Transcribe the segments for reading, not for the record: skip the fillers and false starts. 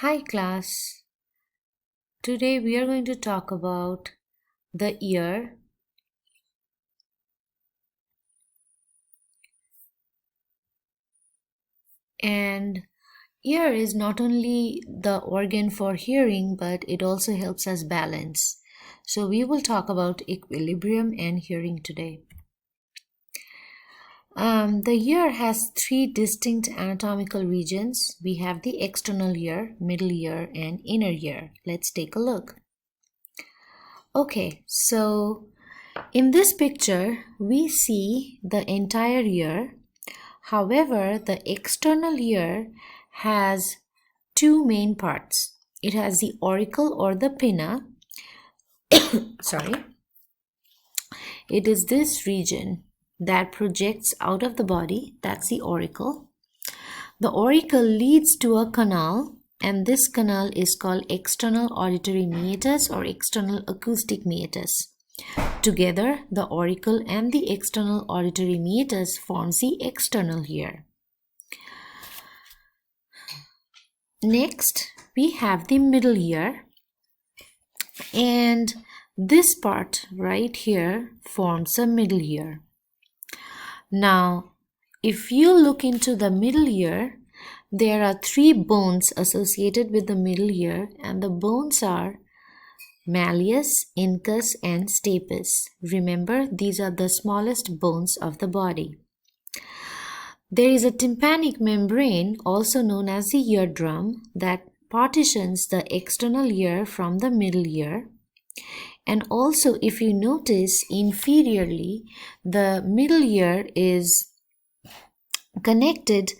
Hi class, today we are going to talk about the ear and ear is not only the organ for hearing but it also helps us balance. So we will talk about equilibrium and hearing today. The ear has three distinct anatomical regions. We have the external ear, middle ear and inner ear. Let's take a look. Okay, so in this picture, we see the entire ear. However, the external ear has two main parts. It has the auricle or the pinna. Sorry. It is this region that projects out of the body. That's the auricle. The auricle leads to a canal, and this canal is called external auditory meatus or external acoustic meatus. Together, the auricle and the external auditory meatus forms the external ear. Next, we have the middle ear, and this part right here forms a middle ear. Now, if you look into the middle ear, there are three bones associated with the middle ear, and the bones are malleus, incus, and stapes. Remember, these are the smallest bones of the body. There is a tympanic membrane, also known as the eardrum, that partitions the external ear from the middle ear. And also, if you notice inferiorly, the middle ear is connected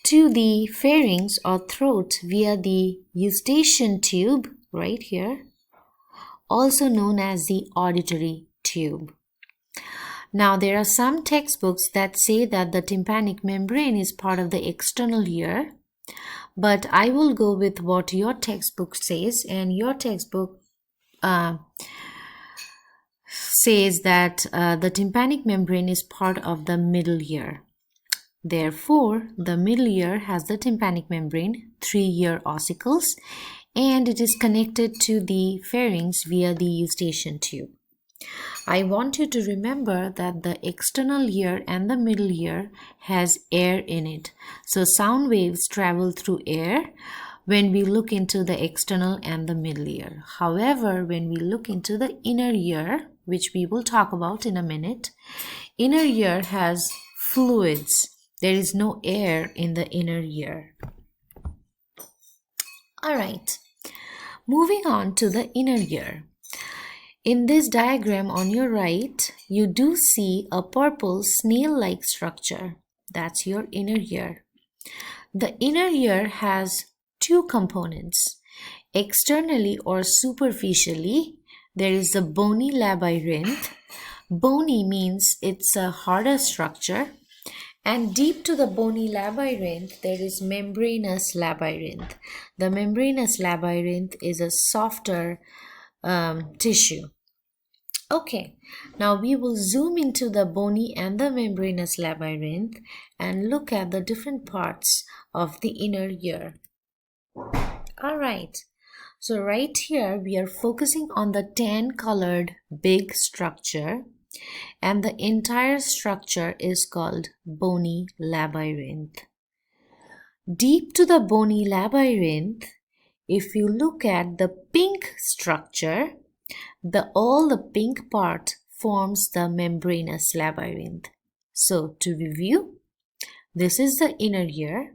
to the pharynx or throat via the eustachian tube right here, also known as the auditory tube. Now, there are some textbooks that say that the tympanic membrane is part of the external ear, but I will go with what your textbook says, and your textbook says that the tympanic membrane is part of the middle ear. Therefore, the middle ear has the tympanic membrane, 3 ear ossicles, and it is connected to the pharynx via the eustachian tube. I want you to remember that the external ear and the middle ear has air in it. So sound waves travel through air when we look into the external and the middle ear. However, when we look into the inner ear, which we will talk about in a minute, inner ear has fluids. There is no air in the inner ear. All right, moving on to the inner ear. In this diagram on your right, you do see a purple snail-like structure. That's your inner ear. The inner ear has two components. Externally or superficially, there is the bony labyrinth. Bony means it's a harder structure. And deep to the bony labyrinth, there is membranous labyrinth. The membranous labyrinth is a softer tissue. Okay, now we will zoom into the bony and the membranous labyrinth and look at the different parts of the inner ear. All right, so right here we are focusing on the tan-colored big structure, and the entire structure is called bony labyrinth. Deep to the bony labyrinth, if you look at the pink structure, all the pink part forms the membranous labyrinth. So to review, this is the inner ear.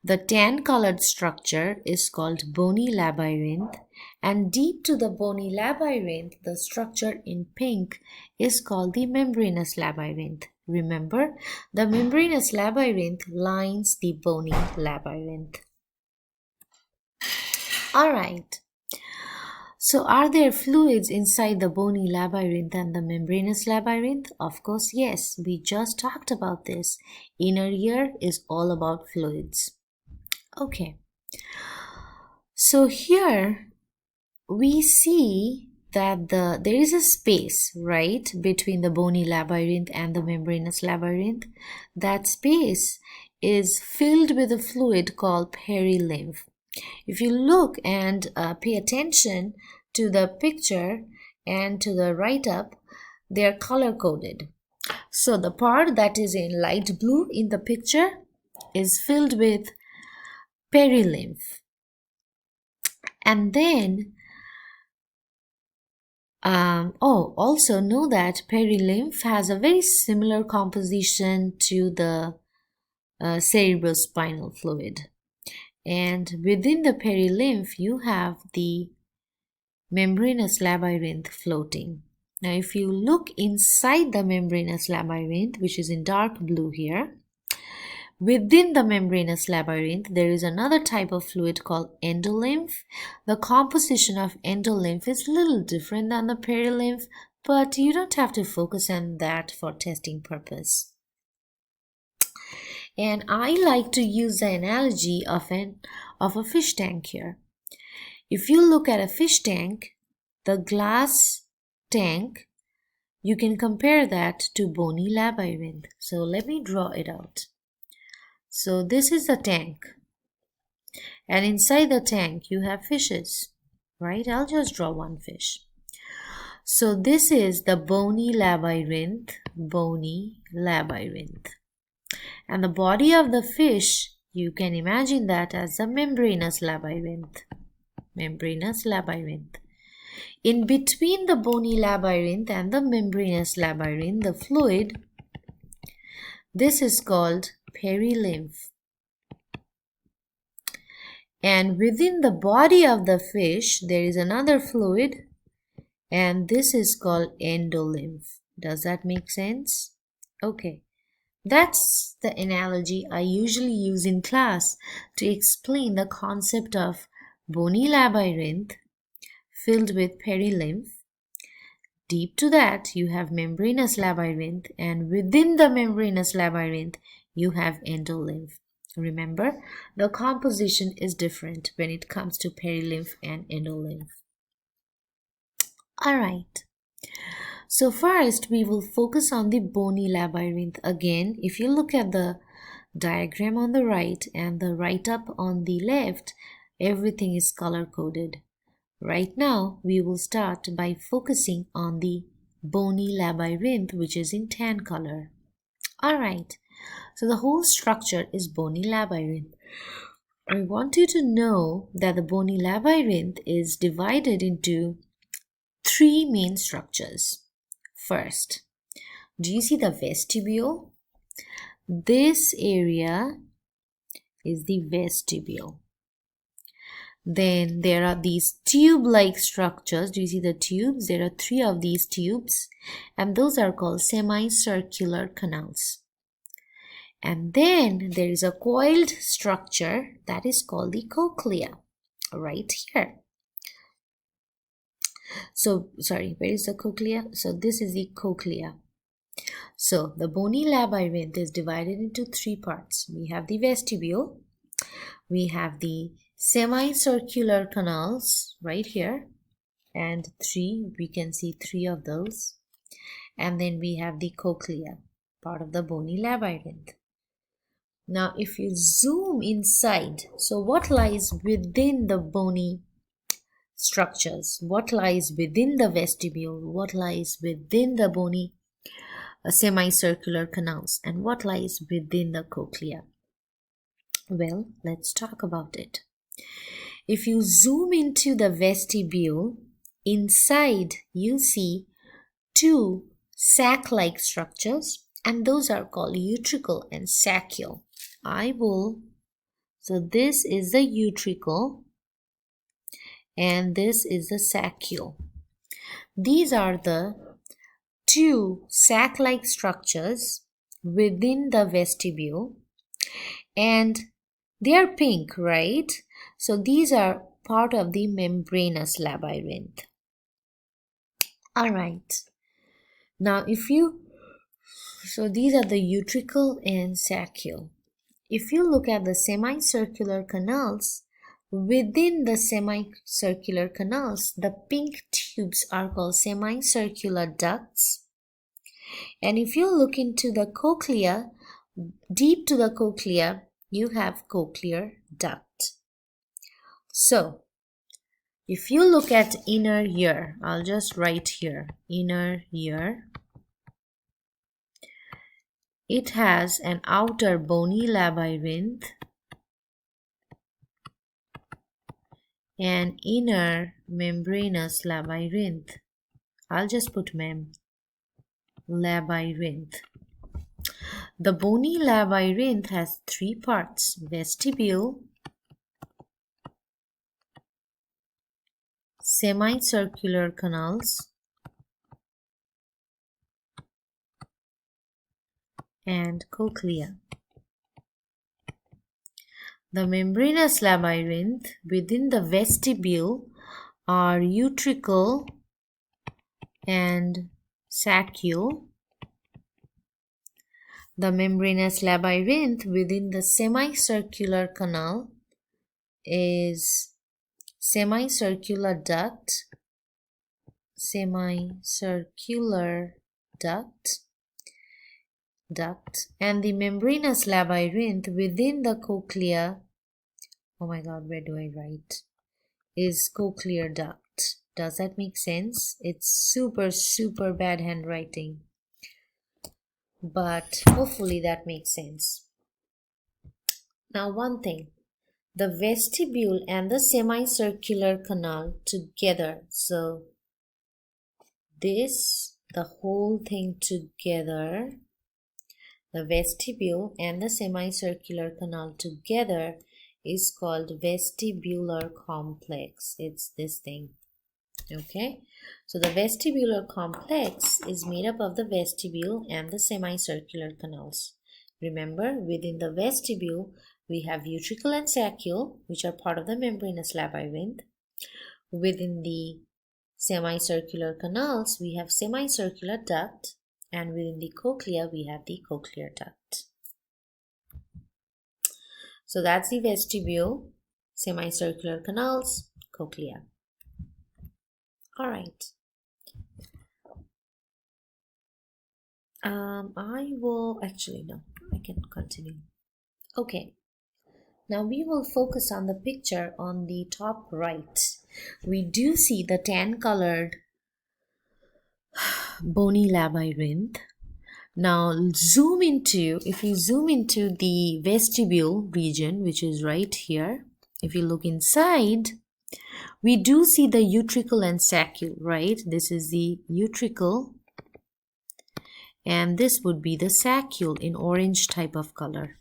The tan-colored structure is called bony labyrinth, and deep to the bony labyrinth, the structure in pink is called the membranous labyrinth. Remember, the membranous labyrinth lines the bony labyrinth. All right. So are there fluids inside the bony labyrinth and the membranous labyrinth? Of course, yes. We just talked about this. Inner ear is all about fluids. Okay. So here we see that there is a space, right, between the bony labyrinth and the membranous labyrinth. That space is filled with a fluid called perilymph. If you look and pay attention to the picture and to the write-up, they are color-coded. So the part that is in light blue in the picture is filled with perilymph. And then, also know that perilymph has a very similar composition to the cerebrospinal fluid. And within the perilymph, you have the membranous labyrinth floating. Now, if you look inside the membranous labyrinth, which is in dark blue here, within the membranous labyrinth, there is another type of fluid called endolymph. The composition of endolymph is a little different than the perilymph, but you don't have to focus on that for testing purpose. And I like to use the analogy of a fish tank here. If you look at a fish tank, the glass tank, you can compare that to Bony labyrinth. So let me draw it out. So this is the tank, and inside the tank you have fishes, right? I'll just draw one fish. So this is the Bony labyrinth, and the body of the fish, you can imagine that as the membranous labyrinth. In between the Bony labyrinth and the membranous labyrinth, the fluid, this is called perilymph. And within the body of the fish, there is another fluid, and this is called endolymph. Does that make sense? Okay. That's the analogy I usually use in class to explain the concept of Bony labyrinth filled with perilymph. Deep to that, you have membranous labyrinth, and within the membranous labyrinth, you have endolymph. Remember, the composition is different when it comes to perilymph and endolymph. Alright, so first we will focus on the Bony labyrinth. Again, if you look at the diagram on the right and the write-up on the left, everything is color-coded. Right now, we will start by focusing on the Bony labyrinth, which is in tan color. Alright, so the whole structure is Bony labyrinth. I want you to know that the Bony labyrinth is divided into three main structures. First, do you see the vestibule? This area is the vestibule. Then there are these tube-like structures. Do you see the tubes? There are three of these tubes, and those are called semicircular canals. And then there is a coiled structure that is called the cochlea, right here. So, sorry, where is the cochlea? So this is the cochlea. So the Bony labyrinth is divided into three parts. We have the vestibule, we have the semicircular canals right here, and we can see three of those, and then we have the cochlea, part of the Bony labyrinth. Now if you zoom inside, so what lies within the bony structures? What lies within the vestibule? What lies within the bony semicircular canals? And what lies within the cochlea? Well, let's talk about it. If you zoom into the vestibule, inside you see two sac-like structures, and those are called utricle and saccule. So this is the utricle and this is the saccule. These are the two sac-like structures within the vestibule, and they are pink, right? So these are part of the membranous labyrinth. Alright, now so these are the utricle and saccule. If you look at the semicircular canals, within the semicircular canals, the pink tubes are called semicircular ducts. And if you look into the cochlea, deep to the cochlea, you have cochlear duct. So if you look at inner ear, I'll just write here, inner ear. It has an outer bony labyrinth and inner membranous labyrinth. I'll just put labyrinth. The bony labyrinth has three parts: vestibule, semicircular canals, and cochlea. The membranous labyrinth, within the vestibule are utricle and saccule. The membranous labyrinth within the semicircular canal is semicircular duct, and the membranous labyrinth within the cochlea, oh my god, where do I write, is cochlear duct. Does that make sense? It's super bad handwriting, but hopefully that makes sense. Now one thing, the vestibule and the semicircular canal together, so this, the whole thing together, the vestibule and the semicircular canal together is called vestibular complex. It's this thing. Okay, so the vestibular complex is made up of the vestibule and the semicircular canals. Remember, within the vestibule we have utricle and saccule, which are part of the membranous labyrinth. Within the semicircular canals we have semicircular duct, and within the cochlea we have the cochlear duct. So that's the vestibule, semicircular canals, cochlea. All right. I will actually, no, I can continue. Okay. Now we will focus on the picture on the top right. We do see the tan colored bony labyrinth. Now if you zoom into the vestibule region, which is right here, if you look inside, we do see the utricle and saccule, right? This is the utricle and this would be the saccule in orange type of color.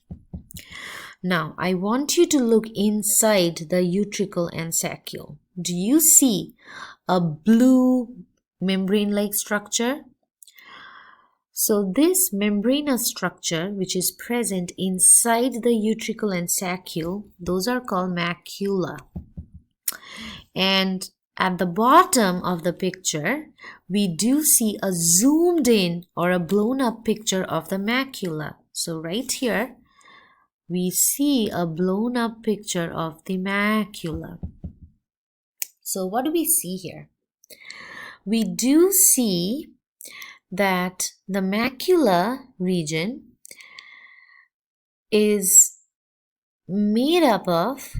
Now I want you to look inside the utricle and saccule. Do you see a blue membrane-like structure? So this membranous structure, which is present inside the utricle and saccule, those are called macula. And at the bottom of the picture, we do see a zoomed in or a blown up picture of the macula. So right here, we see a blown up picture of the macula. So what do we see here? We do see that the macula region is made up of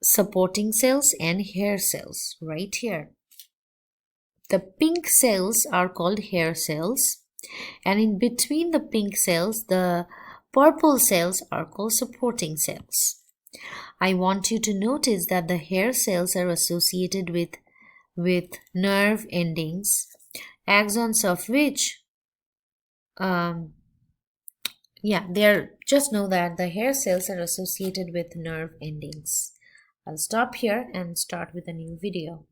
supporting cells and hair cells right here. The pink cells are called hair cells, and in between the pink cells, the purple cells are called supporting cells. I want you to notice that the hair cells are associated with nerve endings, axons of which just know that the hair cells are associated with nerve endings. I'll stop here and start with a new video.